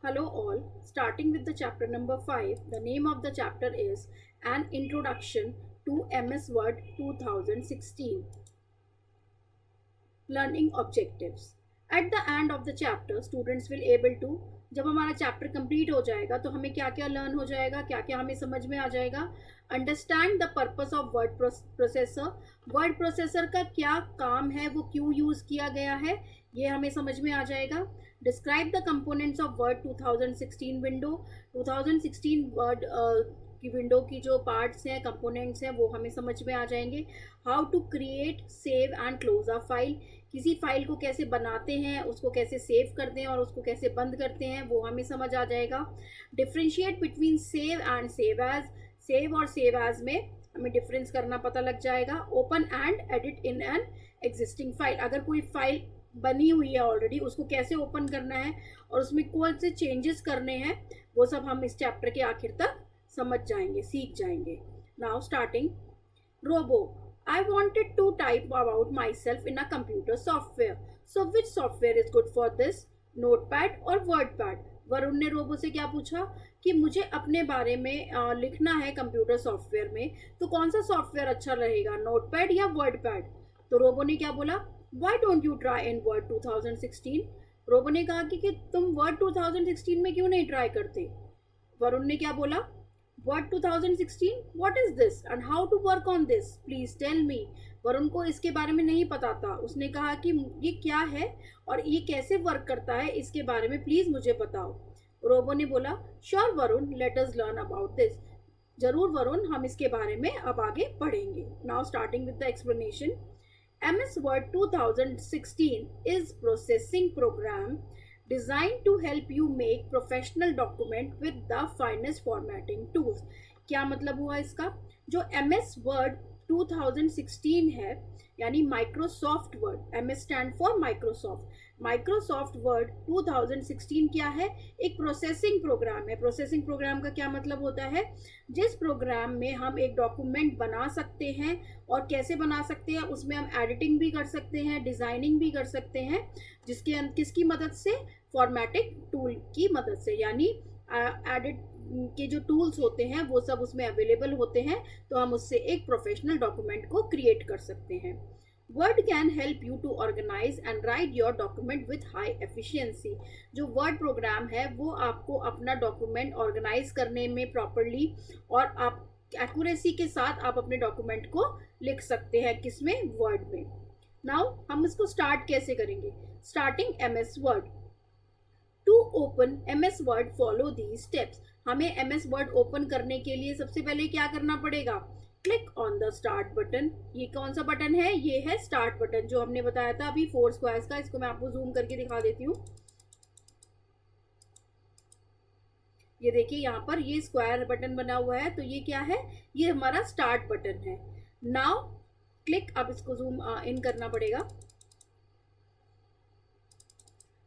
Hello all, starting with the chapter number 5. The name of the chapter is An Introduction to MS Word 2016. Learning Objectives. At the end of the chapter, students will able to जब हमारा chapter complete हो जाएगा तो हमें क्या क्या learn हो जाएगा, क्या क्या हमें समझ में आ जाएगा. Understand the purpose of word processor. Word processor का क्या काम है, वो क्यों यूज़ किया गया है, ये हमें समझ में आ जाएगा. Describe the components of word 2016 window. 2016 word की विंडो की जो पार्ट्स हैं, कंपोनेंट्स हैं, वो हमें समझ में आ जाएंगे. How to create, save and close a file. किसी फाइल को कैसे बनाते हैं, उसको कैसे सेव करते हैं और उसको कैसे बंद करते हैं, वो हमें समझ आ जाएगा. Differentiate between save and save as. Save और सेव एज में हमें डिफरेंस करना पता लग जाएगा. Open and edit in an existing file. अगर कोई फाइल बनी हुई है ऑलरेडी, उसको कैसे ओपन करना है और उसमें कौन से चेंजेस करने हैं, वो सब हम इस चैप्टर के आखिर तक समझ जाएंगे, सीख जाएंगे. Now starting. रोबो. I wanted to type about myself in a computer software. So which software is good for this? Notepad or WordPad? Varun ने रोबो से क्या पूछा कि मुझे अपने बारे में लिखना है कंप्यूटर सॉफ्टवेयर में, तो कौन सा सॉफ्टवेयर अच्छा रहेगा, नोटपैड या वर्डपैड. तो रोबो ने क्या बोला, Why don't you try in Word 2016? Robo ने कहा कि तुम वर्ड 2016 में क्यों नहीं ट्राई करते. वरुण ने क्या बोला, What 2016? What is this and how to work on this? Please tell me. Varun को इसके बारे में नहीं पता था. उसने कहा कि ये क्या है और ये कैसे वर्क करता है, इसके बारे में प्लीज मुझे बताओ. रोबो ने बोला, sure Varun, let us learn about this. जरूर वरुण, हम इसके बारे में अब आगे पढ़ेंगे. Now starting with the explanation. MS Word 2016 is processing program designed to help you make professional document with the finest formatting tools. क्या मतलब हुआ इसका. जो MS Word 2016 है, यानी Microsoft word, MS stand for Microsoft. Microsoft word 2016 क्या है, एक प्रोसेसिंग प्रोग्राम है. प्रोसेसिंग प्रोग्राम का क्या मतलब होता है, जिस प्रोग्राम में हम एक डॉक्यूमेंट बना सकते हैं, और कैसे बना सकते हैं, उसमें हम एडिटिंग भी कर सकते हैं, डिज़ाइनिंग भी कर सकते हैं, जिसके किसकी मदद से, फॉर्मेटिंग टूल की मदद से. यानी एडिट के जो टूल्स होते हैं वो सब उसमें अवेलेबल होते हैं, तो हम उससे एक प्रोफेशनल डॉक्यूमेंट को क्रिएट कर सकते हैं. Word can help you to organise and write your document with high efficiency. जो वर्ड प्रोग्राम है वो आपको अपना डॉक्यूमेंट ऑर्गेनाइज करने में प्रॉपरली और आप एक्यूरेसी के साथ आप अपने डॉक्यूमेंट को लिख सकते हैं, किसमें, वर्ड में. नाउ हम इसको स्टार्ट कैसे करेंगे. Starting MS Word. To open MS Word follow the steps. हमें MS वर्ड ओपन करने के लिए सबसे पहले क्या करना पड़ेगा, click on the start button. ये कौन सा बटन है, ये है स्टार्ट बटन, जो हमने बताया था अभी 4 स्क्वायर्स का. इसको मैं आपको जूम करके दिखा देती हूँ. ये देखिए यहाँ पर ये स्क्वायर बटन बना हुआ है, तो ये क्या है, ये हमारा स्टार्ट बटन है. नाउ क्लिक, अब इसको जूम इन करना पड़ेगा.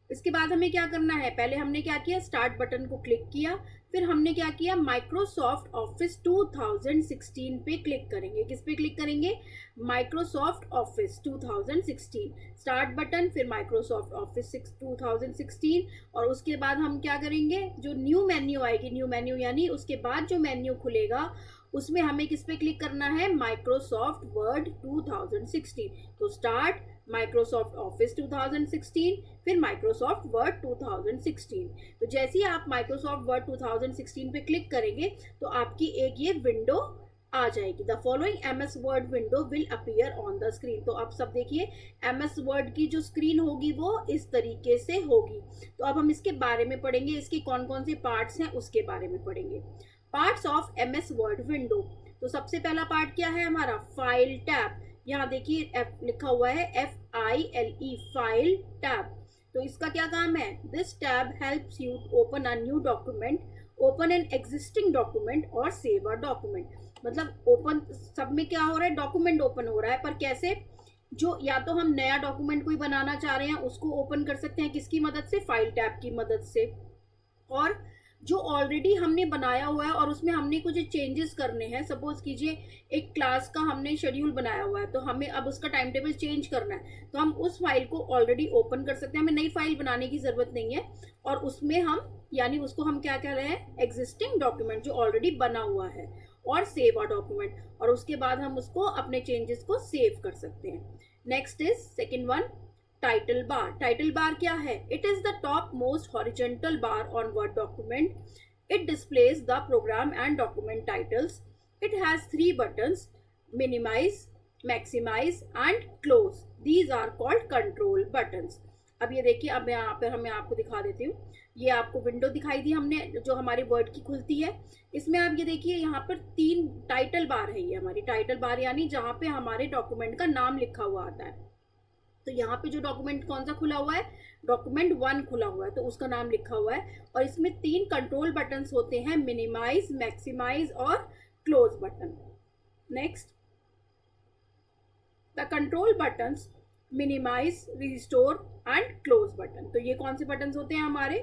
इसके बाद हमें क्या करना है, पहले हमने क्या किया, स्टार्ट बटन को क्लिक किया, फिर हमने क्या किया, माइक्रोसॉफ्ट ऑफिस 2016 पे क्लिक करेंगे. किस पे क्लिक करेंगे, माइक्रोसॉफ्ट ऑफिस 2016. स्टार्ट बटन, फिर माइक्रोसॉफ्ट ऑफिस 2016, और उसके बाद हम क्या करेंगे, जो न्यू मेन्यू आएगी, न्यू मेन्यू यानी उसके बाद जो मेन्यू खुलेगा, उसमें हमें किस पे क्लिक करना है, माइक्रोसॉफ्ट वर्ड 2016. तो स्टार्ट, माइक्रोसॉफ्ट ऑफिस 2016, फिर माइक्रोसॉफ्ट वर्ड 2016. तो जैसे ही आप माइक्रोसॉफ्ट वर्ड 2016 पे क्लिक करेंगे तो आपकी एक ये विंडो आ जाएगी. The following MS Word window will appear on the screen. तो आप सब देखिए, MS वर्ड की जो स्क्रीन होगी वो इस तरीके से होगी. तो अब हम इसके बारे में पढ़ेंगे, इसके कौन कौन से पार्ट्स हैं उसके बारे में पढ़ेंगे. Parts of MS Word window. तो सबसे पहला पार्ट क्या है हमारा, फाइल टैब. यहाँ देखिए लिखा हुआ है FILE, फाइल टैब. तो इसका क्या काम है, this tab helps you open a new document, open an existing document और सेव अ डॉक्यूमेंट. मतलब ओपन, सब में क्या हो रहा है, डॉक्यूमेंट ओपन हो रहा है, पर कैसे, जो या तो हम नया डॉक्यूमेंट कोई बनाना चाह रहे हैं उसको ओपन कर सकते हैं, किसकी मदद से, फाइल टैब की मदद से. और जो ऑलरेडी हमने बनाया हुआ है और उसमें हमने कुछ चेंजेस करने हैं, सपोज कीजिए एक क्लास का हमने शेड्यूल बनाया हुआ है, तो हमें अब उसका टाइम टेबल चेंज करना है, तो हम उस फाइल को ऑलरेडी ओपन कर सकते हैं, हमें नई फाइल बनाने की ज़रूरत नहीं है, और उसमें हम यानी उसको हम क्या कह रहे हैं, एग्जिस्टिंग डॉक्यूमेंट जो ऑलरेडी बना हुआ है, और सेव अ डॉक्यूमेंट, और उसके बाद हम उसको अपने चेंजेस को सेव कर सकते हैं। Next is second one, title bar. Title bar क्या है? It is the top most horizontal bar on word document. It displays the program and document titles. It has 3 buttons: minimize, maximize and close. These are called control buttons. अब ये देखिए, अब यहाँ पर मैं आपको दिखा देती हूँ। ये आपको विंडो दिखाई दी हमने जो हमारी वर्ड की खुलती है। इसमें आप ये देखिए, यहाँ पर 3 टाइटल बार है। ये हमारी टाइटल बार यानी जहाँ पे हमारे डॉक्यूमेंट का नाम लिखा हुआ आता है। तो यहाँ पे जो डॉक्यूमेंट कौन सा खुला हुआ है, डॉक्यूमेंट 1 खुला हुआ है, तो उसका नाम लिखा हुआ है। और इसमें 3 कंट्रोल बटन्स होते हैं, मिनिमाइज, मैक्सिमाइज और close button. Next, the control buttons minimise, restore and close button. तो ये कौन से बटन्स होते हैं? हमारे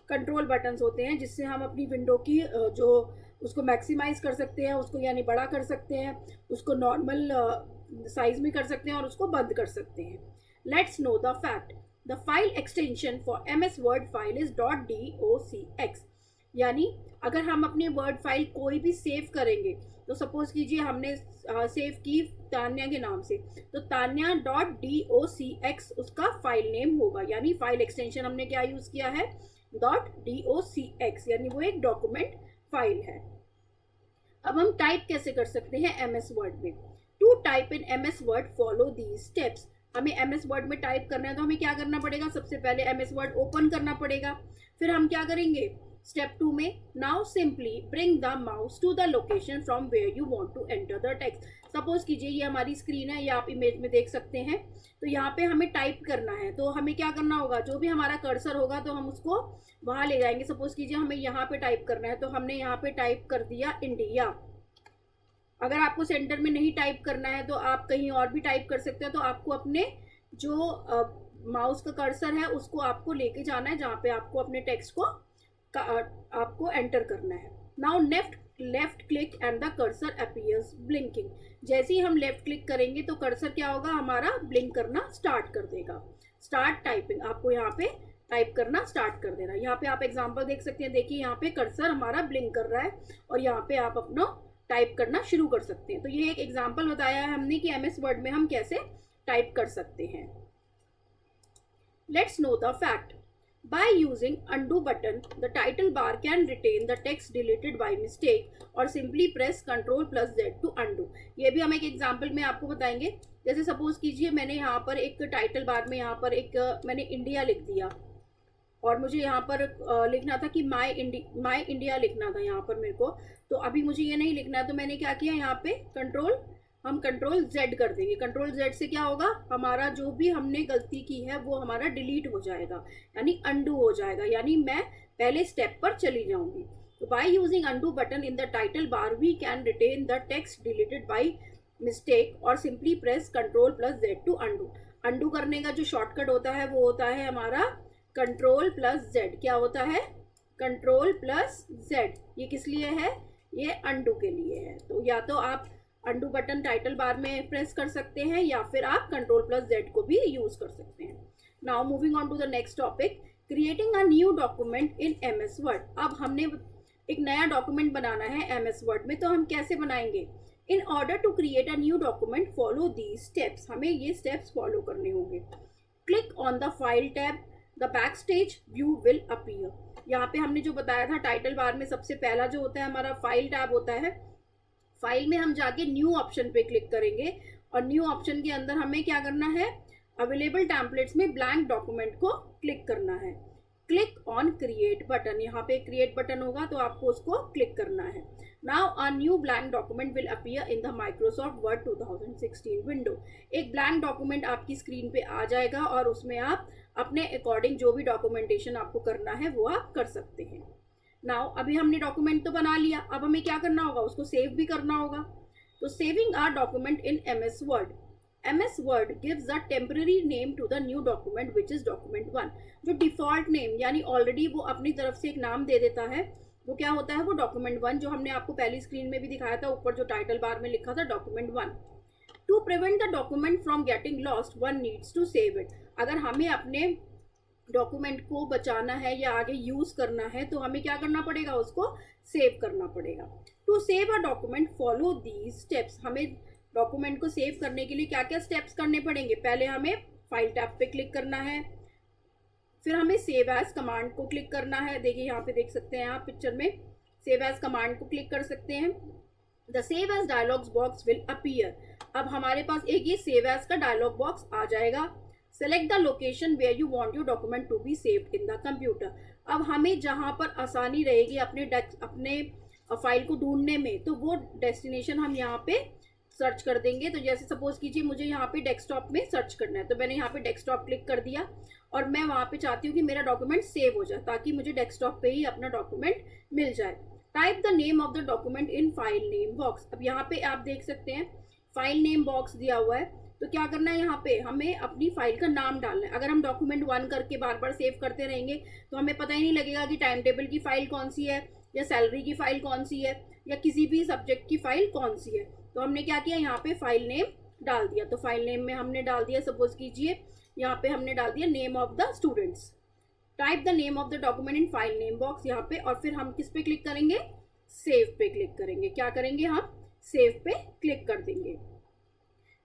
कंट्रोल बटन्स होते हैं, जिससे हम अपनी विंडो की जो उसको मैक्सिमाइज कर सकते हैं, उसको यानी बड़ा कर सकते हैं, उसको नॉर्मल साइज में कर सकते हैं और उसको बंद कर सकते हैं। Let's know the fact. The file extension for MS Word file is .docx. यानी अगर हम अपने वर्ड फाइल कोई भी सेव करेंगे, तो सपोज कीजिए हमने सेव की तान्या के नाम से, तो तान्या .docx उसका फाइल नेम होगा। यानी फाइल एक्सटेंशन हमने क्या यूज किया है, .docx, यानी वो एक डॉक्यूमेंट फाइल है। अब हम टाइप कैसे कर सकते हैं MS Word में? To type in MS Word follow these steps. हमें MS Word में टाइप करना है तो हमें क्या करना पड़ेगा? सबसे पहले MS Word ओपन करना पड़ेगा। फिर हम क्या करेंगे? स्टेप 2 में, now simply bring the mouse to the location from where you want to enter the text. Suppose कीजिए ये हमारी स्क्रीन है, ये आप इमेज में देख सकते हैं। तो यहाँ पे हमें टाइप करना है, तो हमें क्या करना होगा? जो भी हमारा कर्सर होगा तो हम उसको वहाँ ले जाएंगे। सपोज कीजिए हमें यहाँ पे टाइप करना है, तो हमने यहाँ पे टाइप कर दिया इंडिया। अगर आपको सेंटर में नहीं टाइप करना है तो आप कहीं और भी टाइप कर सकते हैं। तो आपको अपने जो माउस का कर्सर है उसको आपको लेके जाना है जहाँ पे आपको अपने टेक्स्ट को आपको एंटर करना है। Now left click and the cursor appears blinking. जैसे ही हम लेफ्ट क्लिक करेंगे तो कर्सर क्या होगा? हमारा ब्लिंक करना स्टार्ट कर देगा। स्टार्ट टाइपिंग, आपको यहाँ पे टाइप करना स्टार्ट कर देना। यहाँ पे आप एग्जाम्पल देख सकते हैं। देखिए यहाँ पे कर्सर हमारा ब्लिंक कर रहा है और यहाँ पे आप अपना टाइप करना शुरू कर सकते हैं। तो ये एक एग्जाम्पल बताया है हमने कि MS Word में हम कैसे टाइप कर सकते हैं। Let's know the fact. By using undo button, the title bar can retain the text deleted by mistake और simply press Ctrl+Z to undo। ये भी हम एक एग्जाम्पल में आपको बताएंगे। जैसे सपोज कीजिए मैंने यहाँ पर एक टाइटल बार में यहाँ पर एक मैंने इंडिया लिख दिया और मुझे यहाँ पर लिखना था कि माई इंडिया लिखना था यहाँ पर मेरे को। तो अभी मुझे ये नहीं लिखना है, तो मैंने क्या किया, यहाँ पे हम कंट्रोल Z कर देंगे। कंट्रोल Z से क्या होगा? हमारा जो भी हमने गलती की है वो हमारा डिलीट हो जाएगा, यानी अंडू हो जाएगा, यानी मैं पहले स्टेप पर चली जाऊंगी। तो by using undo button in the title bar we can retain the text deleted by mistake और simply press Ctrl+Z to undo. Undo करने का जो शॉर्टकट होता है वो होता है हमारा Ctrl+Z। क्या होता है? Ctrl+Z। ये किस लिए है? ये अंडू के लिए है। तो या तो आप अंडू बटन टाइटल बार में प्रेस कर सकते हैं या फिर आप Ctrl+Z को भी यूज कर सकते हैं। Now moving on to the next topic, creating a new document in MS Word। अब हमने एक नया डॉक्यूमेंट बनाना है MS Word में, तो हम कैसे बनाएंगे? In order to create a new document follow these steps. हमें ये स्टेप्स फॉलो करने होंगे। Click on the file tab, the backstage view will appear. यहाँ पे हमने जो बताया था टाइटल बार में सबसे पहला जो होता है हमारा फाइल टैब होता है। फाइल में हम जाके न्यू ऑप्शन पे क्लिक करेंगे और न्यू ऑप्शन के अंदर हमें क्या करना है? अवेलेबल टेम्पलेट्स में ब्लैंक डॉक्यूमेंट को क्लिक करना है। क्लिक ऑन क्रिएट बटन, यहाँ पे क्रिएट बटन होगा तो आपको उसको क्लिक करना है। Now a new blank document will appear in the Microsoft word 2016 window. एक ब्लैंक डॉक्यूमेंट आपकी स्क्रीन पे आ जाएगा और उसमें आप अपने अकॉर्डिंग जो भी डॉक्यूमेंटेशन आपको करना है वो आप कर सकते हैं। नाउ अभी हमने डॉक्यूमेंट तो बना लिया, अब हमें क्या करना होगा? उसको सेव भी करना होगा। तो saving our document in MS Word। MS Word gives a temporary name to the new document which is document 1। जो डिफॉल्ट नेम यानी ऑलरेडी वो अपनी तरफ से एक नाम दे देता है, वो क्या होता है? वो document 1, जो हमने आपको पहली स्क्रीन में भी दिखाया था, ऊपर जो टाइटल बार में लिखा था document 1। To prevent the document from getting lost one needs to save it. अगर हमें अपने डॉक्यूमेंट को बचाना है या आगे यूज करना है तो हमें क्या करना पड़ेगा, उसको सेव करना पड़ेगा। To save a document follow these steps. हमें डॉक्यूमेंट को सेव करने के लिए क्या क्या स्टेप्स करने पड़ेंगे? पहले हमें फाइल टैब पे क्लिक करना है, फिर हमें सेव एज कमांड को क्लिक करना है। देखिए यहाँ पे देख सकते हैं आप पिक्चर में, सेव एज कमांड को क्लिक कर सकते हैं। The save as dialog box will appear. अब हमारे पास एक ये सेव एज का डायलॉग बॉक्स आ जाएगा। Select the location where you want your document to be saved in the computer. अब हमें जहां पर आसानी रहेगी अपने फाइल को ढूंढने में, तो वो डेस्टिनेशन हम यहाँ पे सर्च कर देंगे। तो जैसे सपोज कीजिए मुझे यहाँ पे डेस्कटॉप में सर्च करना है, तो मैंने यहाँ पे डेस्कटॉप क्लिक कर दिया और मैं वहाँ पे चाहती हूँ कि मेरा डॉक्यूमेंट सेव हो जाए, ताकि मुझे डेस्कटॉप पे ही अपना डॉक्यूमेंट मिल जाए। Type the name of the document in file name box. अब यहाँ पे आप देख सकते हैं फाइल नेम बॉक्स दिया हुआ है, तो क्या करना है, यहाँ पे हमें अपनी फाइल का नाम डालना है। अगर हम डॉक्यूमेंट 1 करके बार बार सेव करते रहेंगे तो हमें पता ही नहीं लगेगा कि टाइम टेबल की फाइल कौन सी है, या सैलरी की फाइल कौन सी है, या किसी भी सब्जेक्ट की फाइल कौन सी है। तो हमने क्या किया, यहाँ पे फाइल नेम डाल दिया। तो फाइल नेम में हमने डाल दिया, सपोज कीजिए यहाँ पे हमने डाल दिया name of the students. Type the name of the document in file name box यहाँ पे, और फिर हम किस पे क्लिक करेंगे, सेव पे क्लिक करेंगे। क्या करेंगे, हम सेव पे क्लिक कर देंगे।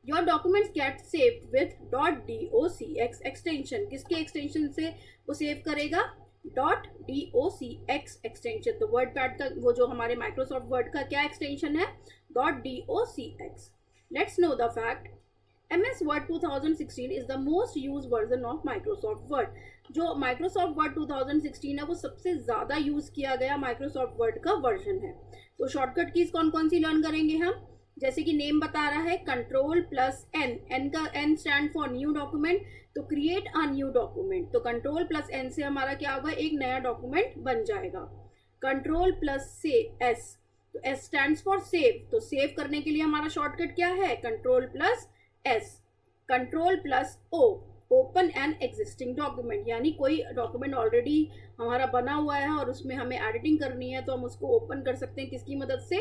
Your documents get save with .docx extension. किसके एक्सटेंशन से वो सेव करेगा, .docx एक्सटेंशन। तो वर्ड पैड का वो जो हमारे माइक्रोसॉफ्ट वर्ड का क्या एक्सटेंशन है, .docx। Let's know the fact, MS Word 2016 is the most used version of Microsoft Word। जो Microsoft Word 2016 है वो सबसे ज़्यादा यूज़ किया गया Microsoft Word का वर्जन है। तो शॉर्टकट कीज कौन कौन सी लर्न करेंगे हम, जैसे कि नेम बता रहा है Ctrl+N, N का N stand for new document, तो क्रिएट अ न्यू डॉक्यूमेंट। तो Ctrl+N से हमारा क्या होगा, एक नया डॉक्यूमेंट बन जाएगा। Ctrl+S, तो S स्टैंड्स फॉर सेव, तो सेव करने के लिए हमारा शॉर्टकट क्या है, Ctrl+S। Ctrl+O, open an existing document, यानी कोई डॉक्यूमेंट ऑलरेडी हमारा बना हुआ है और उसमें हमें एडिटिंग करनी है तो हम उसको ओपन कर सकते हैं किसकी मदद से,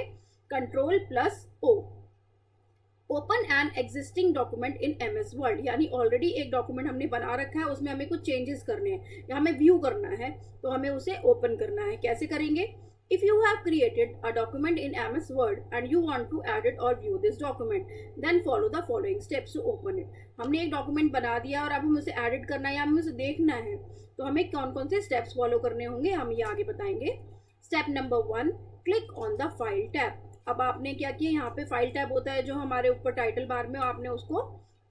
Ctrl+O। Open an existing document in MS word, यानी ऑलरेडी एक डॉक्यूमेंट हमने बना रखा है, उसमें हमें कुछ चेंजेस करने हैं या हमें व्यू करना है, तो हमें उसे ओपन करना है। कैसे करेंगे, If you have created a document in MS Word and you want to edit or view this document, then follow the following steps to open it। हमने एक डॉक्यूमेंट बना दिया और अब हमें उसे एडिट करना है या हमें उसे देखना है, तो हमें कौन कौन से स्टेप्स फॉलो करने होंगे हम ये आगे बताएंगे। Step number 1, click on the file tab. अब आपने क्या किया, यहाँ पे फाइल टैब होता है जो हमारे ऊपर टाइटल बार में, आपने उसको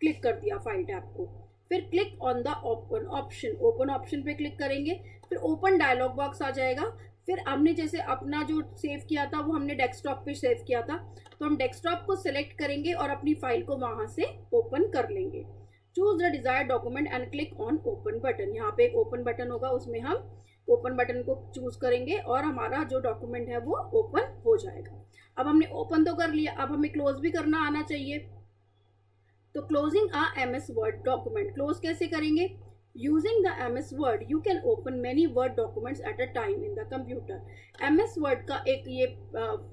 क्लिक कर दिया फाइल टैब को। फिर click on the open option, open option पे क्लिक करेंगे, फिर ओपन डायलॉग बॉक्स आ जाएगा। फिर हमने जैसे अपना जो सेव किया था वो हमने डेस्कटॉप पे सेव किया था, तो हम डेस्कटॉप को सिलेक्ट करेंगे और अपनी फाइल को वहां से ओपन कर लेंगे। Choose the desired document and click on open button. यहाँ पे एक ओपन बटन होगा, उसमें हम ओपन बटन को चूज करेंगे और हमारा जो डॉक्यूमेंट है वो ओपन हो जाएगा। अब हमने ओपन तो कर लिया, अब हमें क्लोज भी करना आना चाहिए। तो क्लोजिंग आ MS वर्ड डॉक्यूमेंट, क्लोज कैसे करेंगे, Using the MS Word, you can open many Word documents at a time in the computer। MS Word का एक ये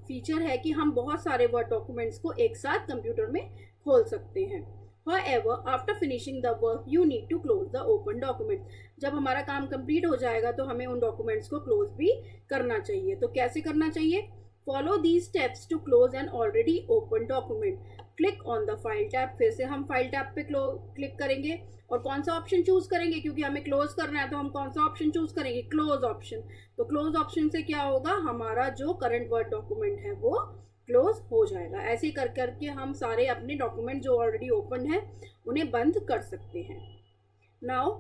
फीचर है कि हम बहुत सारे Word documents को एक साथ कंप्यूटर में खोल सकते हैं। However, after finishing the work, you need to close the open document। जब हमारा काम कंप्लीट हो जाएगा तो हमें उन डॉक्यूमेंट्स को क्लोज भी करना चाहिए। तो कैसे करना चाहिए, Follow these steps to close an already open document। Click on the file tab, फिर से हम फाइल टैब पे क्लिक करेंगे और कौन सा ऑप्शन चूज करेंगे, क्योंकि हमें क्लोज करना है तो हम कौन सा ऑप्शन चूज करेंगे, क्लोज ऑप्शन। तो क्लोज ऑप्शन से क्या होगा, हमारा जो करंट वर्ड डॉक्यूमेंट है वो क्लोज हो जाएगा। ऐसे कर करके हम सारे अपने डॉक्यूमेंट जो ऑलरेडी ओपन है उन्हें बंद कर सकते हैं। नाउ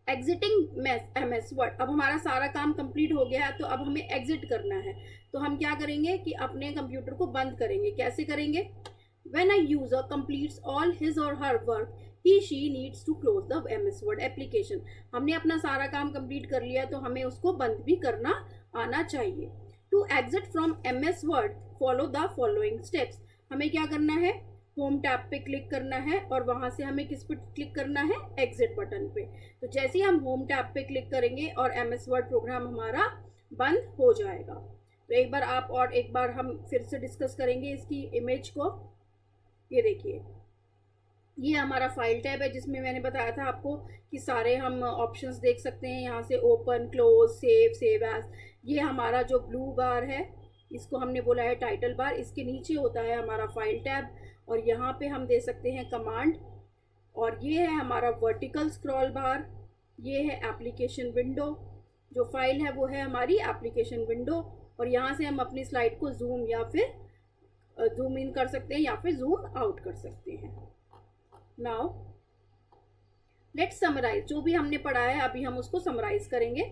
एग्जिटिंग MS वर्ड, अब हमारा सारा काम कंप्लीट हो गया है तो अब हमें एग्जिट करना है। तो हम क्या करेंगे कि अपने कंप्यूटर को बंद करेंगे। कैसे करेंगे, When a user completes all his or her work, she needs to close the MS Word application। हमने अपना सारा काम कंप्लीट कर लिया तो हमें उसको बंद भी करना आना चाहिए। To exit from MS Word, follow the following steps। हमें क्या करना है, होम टैब पे क्लिक करना है और वहां से हमें किस पे क्लिक करना है, एग्जिट बटन पे। तो जैसे ही हम होम टैब पे क्लिक करेंगे और MS Word प्रोग्राम हमारा बंद हो जाएगा। तो एक बार आप और एक बार हम फिर से डिस्कस करेंगे इसकी इमेज को। ये देखिए, ये हमारा फाइल टैब है जिसमें मैंने बताया था आपको कि सारे हम ऑप्शंस देख सकते हैं यहाँ से, ओपन, क्लोज, सेव एज। ये हमारा जो ब्लू बार है इसको हमने बोला है टाइटल बार, इसके नीचे होता है हमारा फाइल टैब, और यहाँ पे हम दे सकते हैं कमांड। और ये है हमारा वर्टिकल स्क्रॉल बार, ये है एप्लीकेशन विंडो, जो फाइल है वो है हमारी एप्लीकेशन विंडो, और यहाँ से हम अपनी स्लाइड को जूम या फिर जूम इन कर सकते हैं या फिर जूम आउट कर सकते हैं। नाउ लेट्स समराइज, जो भी हमने पढ़ा है अभी हम उसको समराइज करेंगे।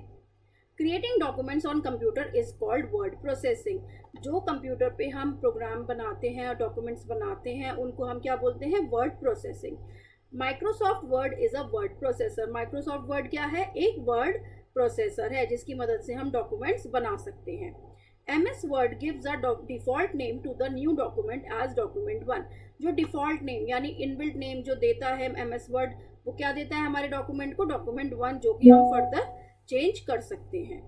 Creating documents on computer is called word processing. जो कंप्यूटर पे हम प्रोग्राम बनाते हैं और डॉक्यूमेंट्स बनाते हैं उनको हम क्या बोलते हैं, word processing. Microsoft word is a word processor. Microsoft word क्या है, एक वर्ड प्रोसेसर है जिसकी मदद से हम डॉक्यूमेंट्स बना सकते हैं। MS Word gives a default name to the new document as document 1। जो डिफॉल्ट नेम यानी इनबिल्ट नेम जो देता है MS Word, वो क्या देता है हमारे डॉक्यूमेंट को, डॉक्यूमेंट 1, जो कि हम फर्दर चेंज कर सकते हैं।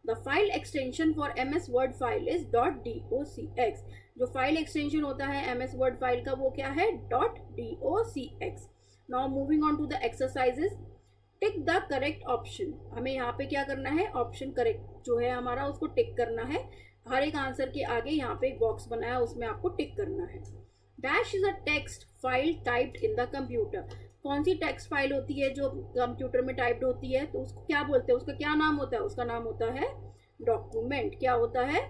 The file extension for MS Word file is .docx। जो फाइल एक्सटेंशन होता है MS Word फाइल का वो क्या है, .docx। Now moving on to the exercises. Tick the correct option. हमें यहाँ पे क्या करना है, ऑप्शन करेक्ट जो है हमारा उसको टिक करना है। हर एक आंसर के आगे यहाँ पे एक बॉक्स बनाया है उसमें आपको टिक करना है। Dash is a text file typed in the computer. कौन सी टेक्स्ट फाइल होती है जो कंप्यूटर में टाइप्ड होती है, तो उसको क्या बोलते हैं, उसका क्या नाम होता है, उसका नाम होता है डॉक्यूमेंट। क्या होता है,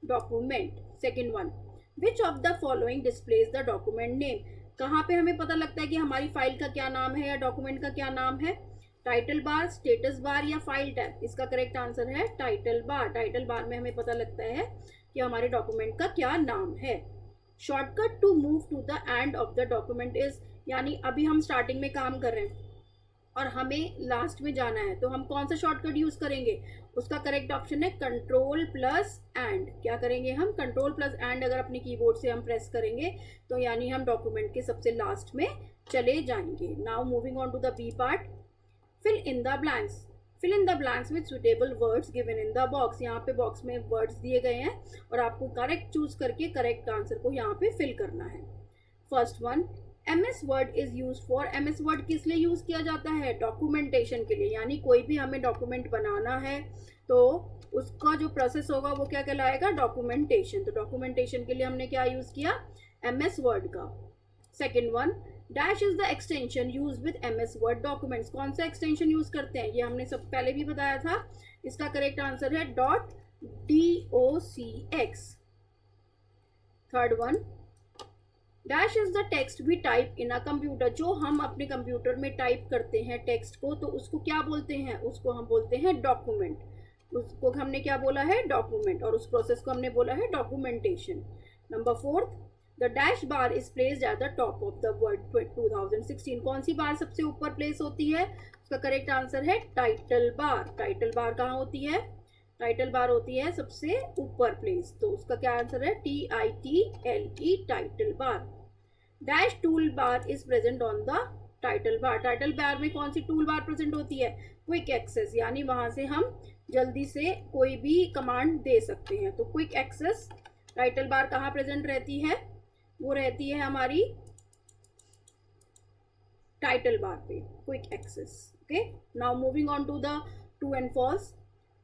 document. Second one, which of the following displays the document name. कहाँ पे हमें पता लगता है कि हमारी फाइल का क्या नाम है या डॉक्यूमेंट का क्या नाम है, टाइटल बार, स्टेटस बार या फाइल टैब। इसका करेक्ट आंसर है टाइटल बार। टाइटल बार में हमें पता लगता है कि हमारे डॉक्यूमेंट का क्या नाम है। Shortcut to move to the end of the document is, यानी अभी हम स्टार्टिंग में काम कर रहे हैं और हमें लास्ट में जाना है, तो हम कौन सा शॉर्टकट यूज करेंगे, उसका करेक्ट ऑप्शन है कंट्रोल प्लस एंड। क्या करेंगे हम, कंट्रोल प्लस एंड अगर अपने कीबोर्ड से हम प्रेस करेंगे तो यानी हम डॉक्यूमेंट के सबसे लास्ट में चले जाएंगे। Now moving on to the B part. Fill in the blanks. Fill in the blanks with suitable words given in the box. यहाँ पे बॉक्स में वर्ड्स दिए गए हैं और आपको करेक्ट चूज करके करेक्ट आंसर को यहाँ पे फिल करना है। First one, MS word is use for. MS word किस लिए यूज किया जाता है, डॉक्यूमेंटेशन के लिए। यानी कोई भी हमें डॉक्यूमेंट बनाना है तो उसका जो प्रोसेस होगा वो क्या कहलाएगा, डॉक्यूमेंटेशन। तो डॉक्यूमेंटेशन के लिए हमने क्या यूज किया, MS वर्ड का। Second one, dash is the extension use with MS word documents. कौन सा एक्सटेंशन यूज करते हैं, ये हमने सब पहले भी बताया था। इसका करेक्ट आंसर है .docx। Third one, dash is the text we type in a computer. जो हम अपने कंप्यूटर में टाइप करते हैं टेक्स्ट को, तो उसको क्या बोलते हैं, उसको हम बोलते हैं डॉक्यूमेंट। उसको हमने क्या बोला है, डॉक्यूमेंट, और उस प्रोसेस को हमने बोला है documentation. Number fourth, the dash bar is placed at the top of the word 2016। कौन सी बार सबसे ऊपर प्लेस होती है, उसका करेक्ट आंसर है टाइटल बार। टाइटल बार कहाँ होती है, टाइटल बार होती है सबसे ऊपर प्लेस, तो उसका क्या आंसर है, TITLE, title bar. Dash tool bar is present on the title bar. Title bar में कौन सी टूल बार प्रेजेंट होती है, क्विक एक्सेस, यानी वहां से हम जल्दी से कोई भी कमांड दे सकते हैं। तो क्विक एक्सेस टाइटल बार कहाँ प्रेजेंट रहती है, वो रहती है हमारी टाइटल बार पे, quick access. Okay, now moving on to the true and false.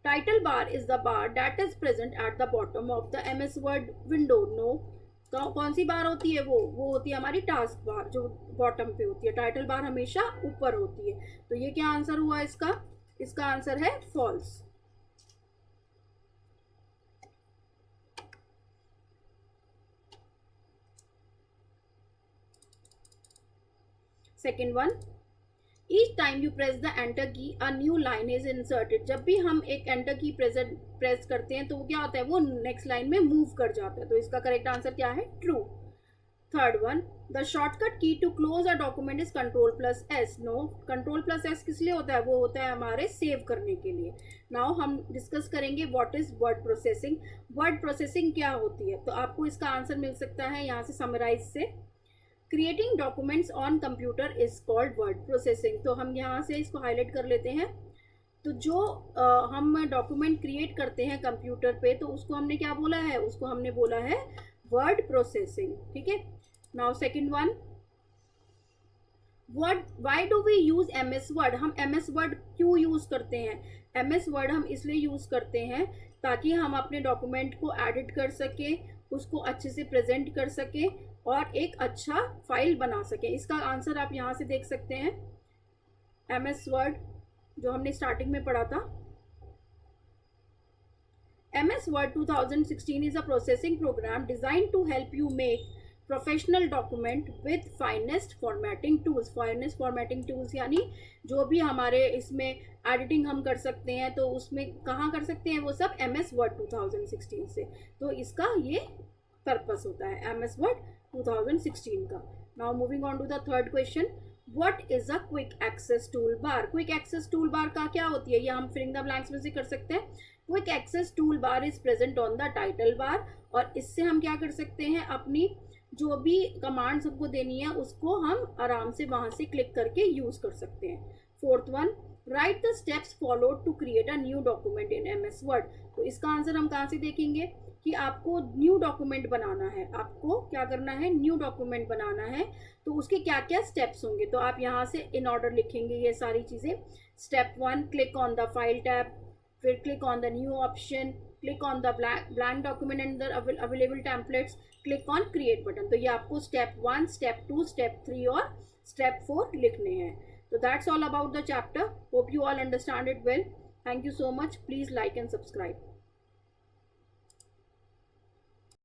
Title bar is the bar that is present at the bottom of the MS Word window. No, कौन सी बार होती है, वो होती है हमारी टास्क बार जो बॉटम पे होती है। टाइटल बार हमेशा ऊपर होती है। तो ये क्या आंसर हुआ इसका, इसका आंसर है false. Second one, each time you press the enter key a new line is inserted. जब भी हम एक एंटर की प्रेस करते हैं तो वो क्या होता है, वो नेक्स्ट लाइन में मूव कर जाता है। तो इसका करेक्ट आंसर क्या है, true. Third one, the shortcut key to close a document is control plus S. No, control plus S किस लिए होता है, वो होता है हमारे सेव करने के लिए। नाउ हम डिस्कस करेंगे what is word processing. Word processing क्या होती है, तो आपको इसका आंसर मिल सकता है यहाँ से समराइज से। Creating documents on computer is called word processing. तो हम यहाँ से इसको हाईलाइट कर लेते हैं। तो जो हम डॉक्यूमेंट क्रिएट करते हैं कंप्यूटर पे, तो उसको हमने क्या बोला है, उसको हमने बोला है वर्ड प्रोसेसिंग। ठीक है, now second one, why do we use MS Word? हम MS वर्ड क्यों यूज करते हैं? MS वर्ड हम इसलिए यूज करते हैं ताकि हम अपने डॉक्यूमेंट को एडिट कर सके, उसको अच्छे से प्रेजेंट कर सके और एक अच्छा फाइल बना सके। इसका आंसर आप यहाँ से देख सकते हैं, MS वर्ड जो हमने स्टार्टिंग में पढ़ा था। MS Word 2016 is a processing program designed to help you make professional document with finest formatting tools. Finest formatting tools यानी जो भी हमारे इसमें एडिटिंग हम कर सकते हैं, तो उसमें कहाँ कर सकते हैं वो सब MS Word 2016 से। तो इसका ये पर्पस होता है MS Word 2016 का। Now moving on to the third question, what is a quick access tool bar? Quick access tool bar का क्या होती है, ये हम फिलिंग द ब्लैंक्स में से कर सकते हैं। Quick access tool bar is present on the title bar, और इससे हम क्या कर सकते हैं, अपनी जो भी कमांड्स हमको देनी है उसको हम आराम से वहां से क्लिक करके यूज कर सकते हैं। Fourth one, write the steps followed to create a new document in MS word. तो इसका आंसर हम कहाँ से देखेंगे कि आपको न्यू डॉक्यूमेंट बनाना है, आपको क्या करना है, न्यू डॉक्यूमेंट बनाना है, तो उसके क्या क्या स्टेप्स होंगे। तो आप यहाँ से इन ऑर्डर लिखेंगे ये सारी चीज़ें। Step 1, click on the file tab, फिर click on the new option, click on the blank document and the available templates, click on create button. तो ये आपको स्टेप 1, स्टेप 2, स्टेप 3 और स्टेप 4 लिखने हैं। तो that's all about the chapter. Hope you all understand it well. Thank you so much. Please like and subscribe.